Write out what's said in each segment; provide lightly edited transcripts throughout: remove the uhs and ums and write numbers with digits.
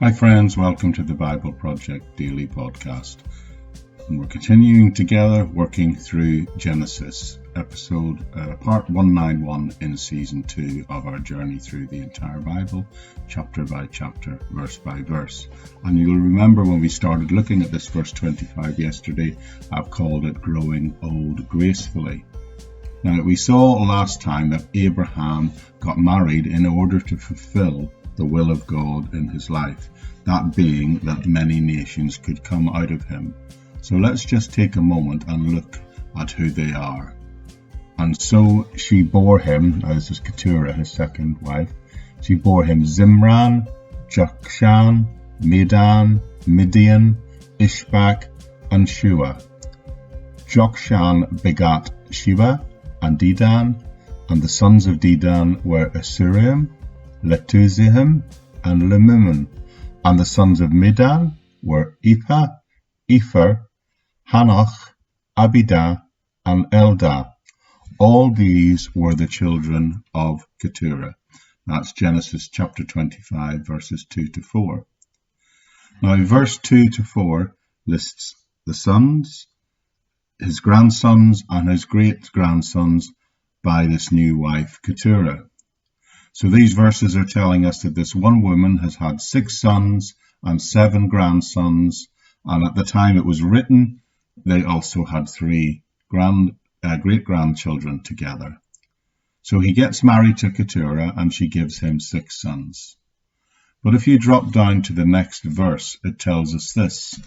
Hi friends, welcome to the Bible Project Daily Podcast. And we're continuing together working through Genesis, part 191 in season 2 of our journey through the entire Bible, chapter by chapter, verse by verse. And you'll remember when we started looking at this verse 25 yesterday, I've called it Growing Old Gracefully. Now, we saw last time that Abraham got married in order to fulfill the will of God in his life, that being that many nations could come out of him. So let's just take a moment and look at who they are. And so she bore him, this is Keturah, his second wife, she bore him Zimran, Jokshan, Medan, Midian, Ishbak, and Shua. Jokshan begat Sheba and Dedan, and the sons of Dedan were Asurim, Letuzihim, and Lemumim, and the sons of Medan were Ephah, Epher, Hanoch, Abidah, and Eldah. All these were the children of Keturah. That's Genesis chapter 25, verses 2 to 4. Now, verse 2 to 4 lists the sons, his grandsons, and his great-grandsons by this new wife, Keturah. So these verses are telling us that this one woman has had 6 sons and 7 grandsons, and at the time it was written, they also had 3 great-grandchildren together. So he gets married to Keturah, and she gives him 6 sons. But if you drop down to the next verse, it tells us this,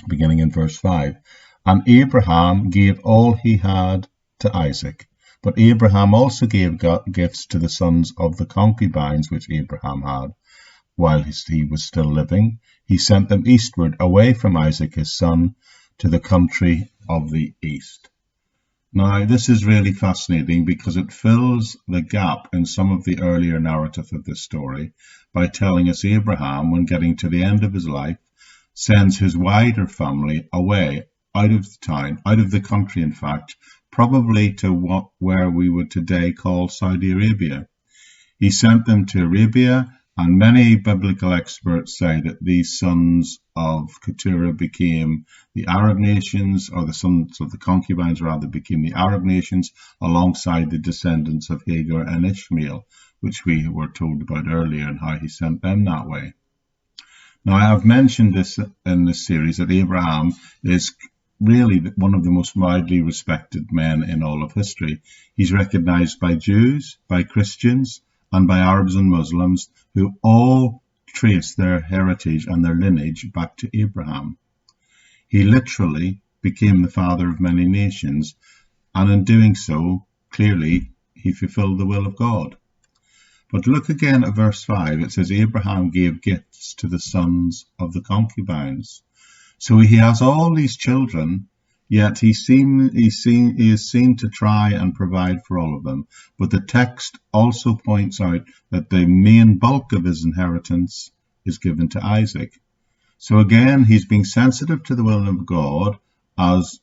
beginning in verse 5. And Abraham gave all he had to Isaac. But Abraham also gave gifts to the sons of the concubines which Abraham had, while he was still living. He sent them eastward, away from Isaac his son, to the country of the east. Now, this is really fascinating because it fills the gap in some of the earlier narrative of this story by telling us Abraham, when getting to the end of his life, sends his wider family away, out of the town, out of the country, in fact, probably to where we would today call Saudi Arabia. He sent them to Arabia, and many biblical experts say that these sons of Keturah became the Arab nations, or the sons of the concubines rather became the Arab nations, alongside the descendants of Hagar and Ishmael, which we were told about earlier, and how he sent them that way. Now, I have mentioned this in this series, that Abraham is really one of the most widely respected men in all of history. He's recognized by Jews, by Christians, and by Arabs and Muslims, who all trace their heritage and their lineage back to Abraham. He literally became the father of many nations, and in doing so, clearly, he fulfilled the will of God. But look again at verse 5. It says, Abraham gave gifts to the sons of the concubines. So he has all these children, yet he is seen to try and provide for all of them. But the text also points out that the main bulk of his inheritance is given to Isaac. So again, he's being sensitive to the will of God, as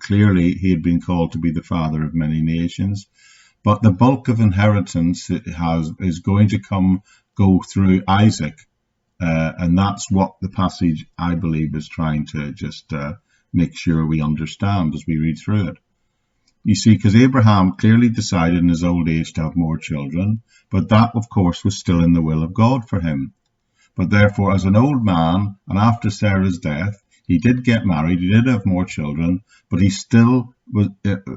clearly he had been called to be the father of many nations. But the bulk of inheritance is going to go through Isaac. And that's what the passage, I believe, is trying to just make sure we understand as we read through it. You see, because Abraham clearly decided in his old age to have more children, but that, of course, was still in the will of God for him. But therefore, as an old man, and after Sarah's death, he did get married, he did have more children, but he still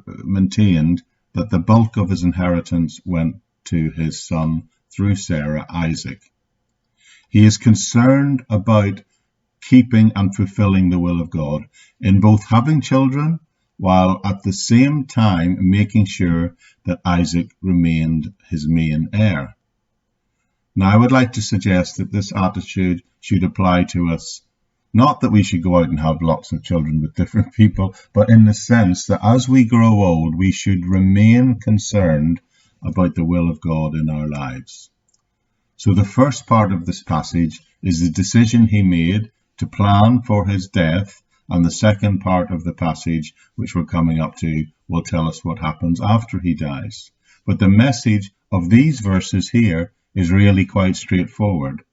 maintained that the bulk of his inheritance went to his son through Sarah, Isaac. He is concerned about keeping and fulfilling the will of God in both having children, while at the same time making sure that Isaac remained his main heir. Now, I would like to suggest that this attitude should apply to us, not that we should go out and have lots of children with different people, but in the sense that as we grow old, we should remain concerned about the will of God in our lives. So the first part of this passage is the decision he made to plan for his death, and the second part of the passage, which we're coming up to, will tell us what happens after he dies. But the message of these verses here is really quite straightforward.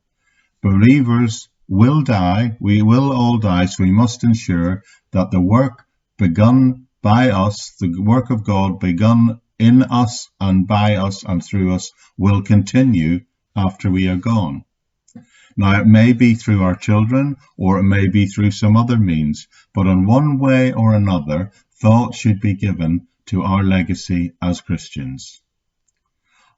Believers will die. We will all die. So we must ensure that the work begun by us, the work of God begun in us and by us and through us, will continue after we are gone. Now, it may be through our children, or it may be through some other means, but in one way or another, thought should be given to our legacy as Christians.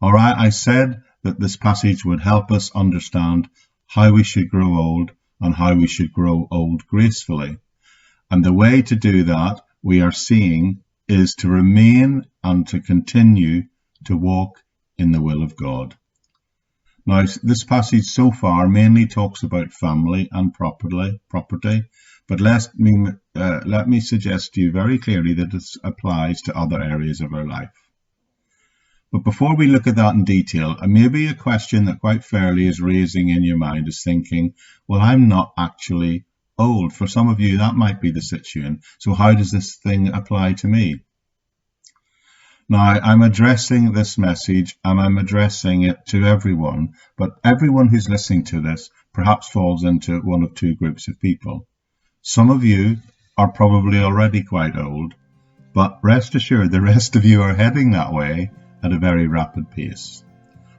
All right, I said that this passage would help us understand how we should grow old and how we should grow old gracefully. And the way to do that, we are seeing, is to remain and to continue to walk in the will of God. Now, this passage so far mainly talks about family and property, but let me suggest to you very clearly that this applies to other areas of our life. But before we look at that in detail, maybe a question that quite fairly is raising in your mind is thinking, well, I'm not actually old. For some of you, that might be the situation. So how does this thing apply to me? Now, I'm addressing this message and I'm addressing it to everyone, but everyone who's listening to this perhaps falls into one of two groups of people. Some of you are probably already quite old, but rest assured the rest of you are heading that way at a very rapid pace.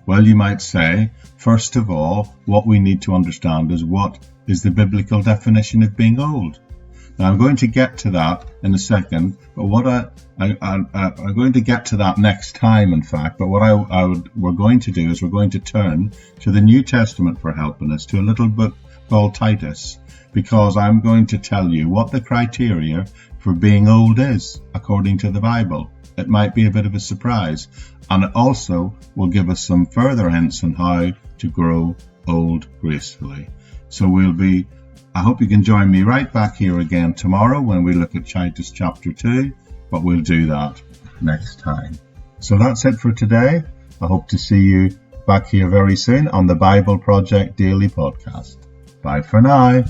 Well, you might say, first of all, what we need to understand is what is the biblical definition of being old. Now, I'm going to get to that in a second, but I'm going to get to that next time, in fact. But what we're going to do is we're going to turn to the New Testament for help in this, to a little book called Titus, because I'm going to tell you what the criteria for being old is, according to the Bible. It might be a bit of a surprise, and it also will give us some further hints on how to grow old gracefully. So I hope you can join me right back here again tomorrow when we look at Titus chapter 2, but we'll do that next time. So that's it for today. I hope to see you back here very soon on the Bible Project Daily Podcast. Bye for now.